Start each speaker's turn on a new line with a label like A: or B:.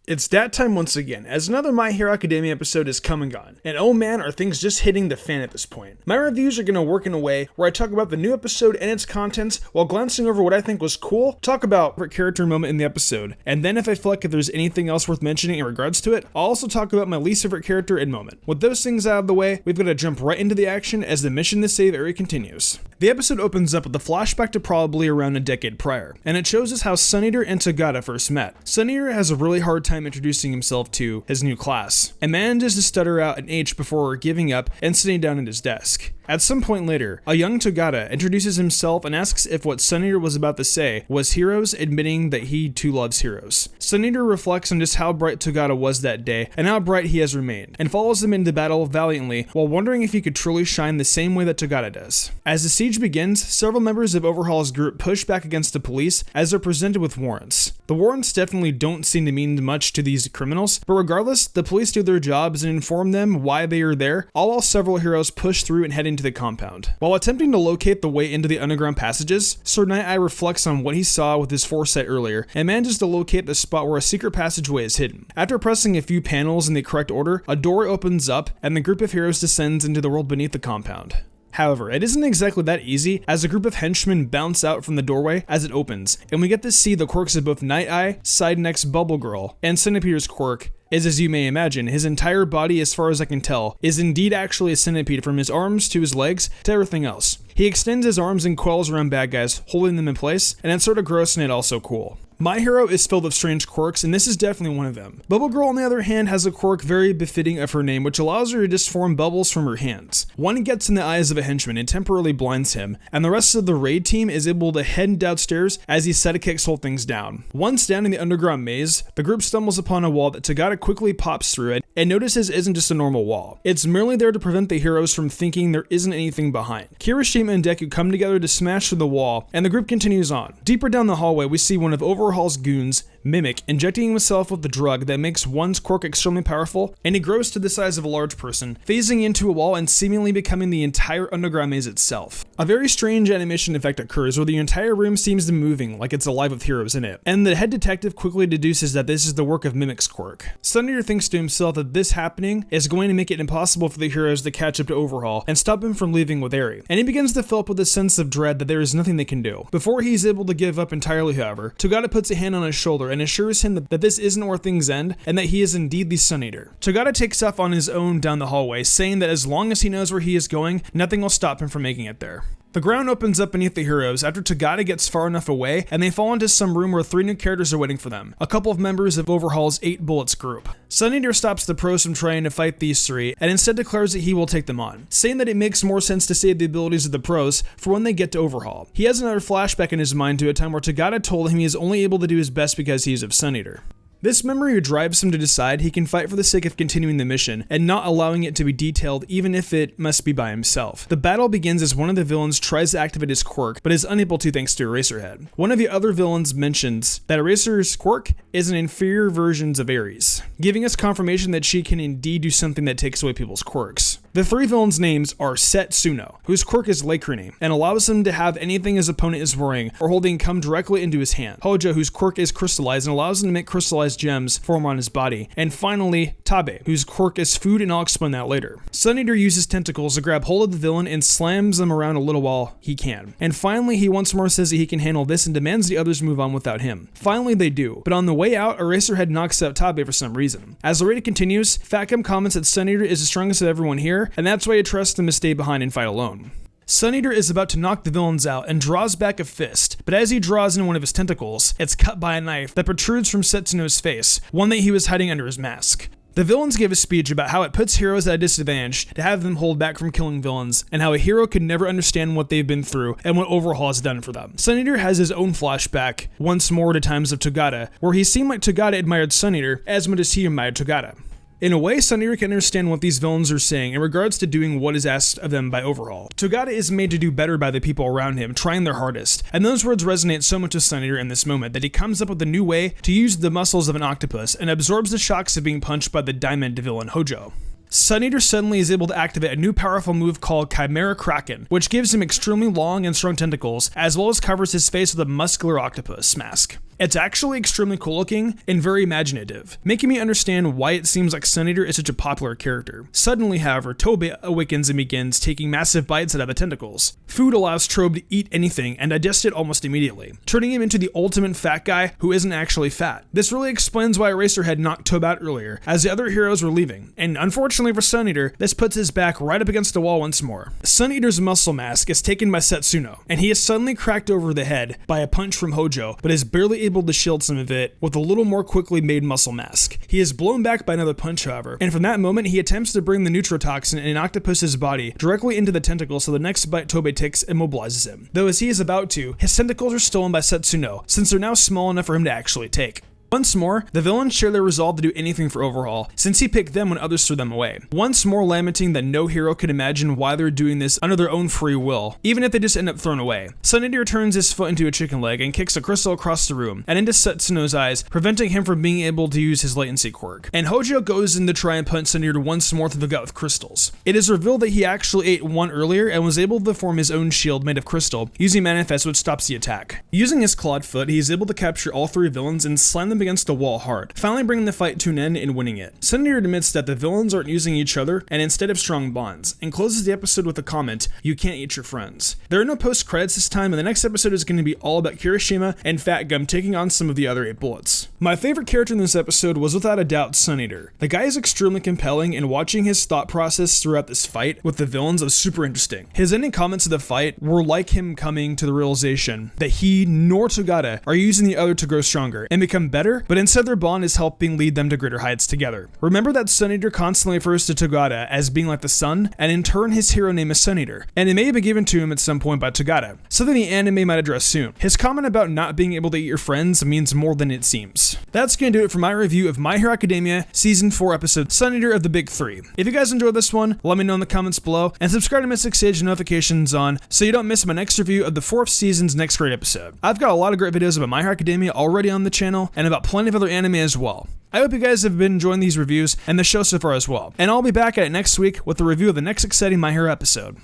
A: It's that time once again, as another My Hero Academia episode is come and gone, and oh man, are things just hitting the fan at this point. My reviews are going to work in a way where I talk about the new episode and its contents while glancing over what I think was cool, talk about favorite character moment in the episode, and then if I feel like if there's anything else worth mentioning in regards to it, I'll also talk about my least favorite character and moment. With those things out of the way, we've got to jump right into the action as the mission to save area continues. The episode opens up with a flashback to probably around a decade prior, and it shows us how Suneater and Togata first met. Suneater has a really hard time introducing himself to his new class, and manages to stutter out an H before giving up and sitting down at his desk. At some point later, a young Togata introduces himself and asks if what Suneater was about to say was heroes, admitting that he too loves heroes. Suneater reflects on just how bright Togata was that day and how bright he has remained, and follows him into battle valiantly while wondering if he could truly shine the same way that Togata does. As the siege begins, several members of Overhaul's group push back against the police as they're presented with warrants. The warrants definitely don't seem to mean much to these criminals, but regardless, the police do their jobs and inform them why they are there, all while several heroes push through and head into the compound. While attempting to locate the way into the underground passages, Sir Night-Eye reflects on what he saw with his foresight earlier and manages to locate the spot where a secret passageway is hidden. After pressing a few panels in the correct order, a door opens up and the group of heroes descends into the world beneath the compound. However, it isn't exactly that easy, as a group of henchmen bounce out from the doorway as it opens, and we get to see the quirks of both Night-Eye, Side-Neck's Bubble Girl, and Centipede's quirk. As you may imagine, his entire body, as far as I can tell, is indeed actually a centipede from his arms to his legs to everything else. He extends his arms and coils around bad guys, holding them in place, and it's sort of gross and yet also cool. My Hero is filled with strange quirks, and this is definitely one of them. Bubble Girl, on the other hand, has a quirk very befitting of her name, which allows her to just form bubbles from her hands. One gets in the eyes of a henchman and temporarily blinds him, and the rest of the raid team is able to head downstairs as these sidekicks hold things down. Once down in the underground maze, the group stumbles upon a wall that Togata quickly pops through it and notices isn't just a normal wall. It's merely there to prevent the heroes from thinking there isn't anything behind. Kirishima and Deku come together to smash through the wall, and the group continues on. Deeper down the hallway, we see one of Overhaul's goons, Mimic, injecting himself with the drug that makes one's quirk extremely powerful, and he grows to the size of a large person, phasing into a wall and seemingly becoming the entire underground maze itself. A very strange animation effect occurs where the entire room seems to be moving like it's alive with heroes in it, and the head detective quickly deduces that this is the work of Mimic's quirk. Suneater thinks to himself that this happening is going to make it impossible for the heroes to catch up to Overhaul and stop him from leaving with Eri, and he begins to fill up with a sense of dread that there is nothing they can do. Before he's able to give up entirely, however, Togata puts a hand on his shoulder and assures him that this isn't where things end and that he is indeed the Suneater. Togata takes off on his own down the hallway, saying that as long as he knows where he is going, nothing will stop him from making it there. The ground opens up beneath the heroes after Togata gets far enough away, and they fall into some room where 3 new characters are waiting for them, a couple of members of Overhaul's 8 Bullets group. Suneater stops the pros from trying to fight these 3, and instead declares that he will take them on, saying that it makes more sense to save the abilities of the pros for when they get to Overhaul. He has another flashback in his mind to a time where Togata told him he is only able to do his best because he is of Suneater. This memory drives him to decide he can fight for the sake of continuing the mission and not allowing it to be detailed even if it must be by himself. The battle begins as one of the villains tries to activate his quirk but is unable to thanks to Eraserhead. One of the other villains mentions that Eraser's quirk is an inferior version of Ares, giving us confirmation that she can indeed do something that takes away people's quirks. The 3 villains' names are Setsuno, whose quirk is Lacrine and allows him to have anything his opponent is wearing or holding come directly into his hand. Hojo, whose quirk is crystallized and allows him to make crystallized gems form on his body. And finally, Tabe, whose quirk is food, and I'll explain that later. Suneater uses tentacles to grab hold of the villain and slams them around a little while he can. And finally, he once more says that he can handle this and demands the others move on without him. Finally, they do, but on the way out, Eraserhead knocks out Tabe for some reason. As the raid continues, Fatcom comments that Suneater is the strongest of everyone here, and that's why he trusts him to stay behind and fight alone. Suneater is about to knock the villains out and draws back a fist, but as he draws in one of his tentacles, it's cut by a knife that protrudes from Setsuno's face, one that he was hiding under his mask. The villains give a speech about how it puts heroes at a disadvantage to have them hold back from killing villains, and how a hero could never understand what they've been through and what Overhaul has done for them. Suneater has his own flashback, once more to times of Togata, where he seemed like Togata admired Suneater as much as he admired Togata. In a way, Suneater can understand what these villains are saying in regards to doing what is asked of them by Overhaul. Togata is made to do better by the people around him, trying their hardest, and those words resonate so much with Suneater in this moment that he comes up with a new way to use the muscles of an octopus and absorbs the shocks of being punched by the diamond villain Hojo. Suneater suddenly is able to activate a new powerful move called Chimera Kraken, which gives him extremely long and strong tentacles, as well as covers his face with a muscular octopus mask. It's actually extremely cool looking and very imaginative, making me understand why it seems like Suneater is such a popular character. Suddenly, however, Toby awakens and begins taking massive bites out of the tentacles. Food allows Trobe to eat anything and digest it almost immediately, turning him into the ultimate fat guy who isn't actually fat. This really explains why Eraserhead knocked Tobe out earlier, as the other heroes were leaving, and unfortunately for Suneater, this puts his back right up against the wall once more. Suneater's muscle mask is taken by Setsuno, and he is suddenly cracked over the head by a punch from Hojo, but is barely able to shield some of it with a little more quickly made muscle mask. He is blown back by another punch, however, and from that moment he attempts to bring the neutrotoxin in an octopus's body directly into the tentacle, so the next bite Tobe takes immobilizes him. Though as he is about to, his tentacles are stolen by Setsuno, since they're now small enough for him to actually take. Once more, the villains share their resolve to do anything for Overhaul, since he picked them when others threw them away. Once more lamenting that no hero could imagine why they're doing this under their own free will, even if they just end up thrown away. Suneater turns his foot into a chicken leg and kicks a crystal across the room and into Setsuno's eyes, preventing him from being able to use his latency quirk. And Hojo goes in to try and punch Suneater once more through the gut with crystals. It is revealed that he actually ate one earlier and was able to form his own shield made of crystal, using Manifest, which stops the attack. Using his clawed foot, he is able to capture all three villains and slam them against the wall hard, finally bringing the fight to an end and winning it. Suneater admits that the villains aren't using each other and instead of strong bonds, and closes the episode with a comment, "You can't eat your friends." There are no post credits this time, and the next episode is going to be all about Kirishima and Fat Gum taking on some of the other 8 bullets. My favorite character in this episode was without a doubt Suneater. The guy is extremely compelling, and watching his thought process throughout this fight with the villains was super interesting. His ending comments of the fight were like him coming to the realization that he nor Togata are using the other to grow stronger and become better, but instead their bond is helping lead them to greater heights together. Remember that Suneater constantly refers to Togata as being like the sun, and in turn his hero name is Suneater, and it may have been given to him at some point by Togata, something the anime might address soon. His comment about not being able to eat your friends means more than it seems. That's gonna do it for my review of My Hero Academia Season 4 episode Suneater of the Big Three. If you guys enjoyed this one, let me know in the comments below, and subscribe to Mystic Sage notifications on so you don't miss my next review of the 4th season's next great episode. I've got a lot of great videos about My Hero Academia already on the channel, and about plenty of other anime as well. I hope you guys have been enjoying these reviews and the show so far as well, and I'll be back at it next week with a review of the next exciting My Hero episode.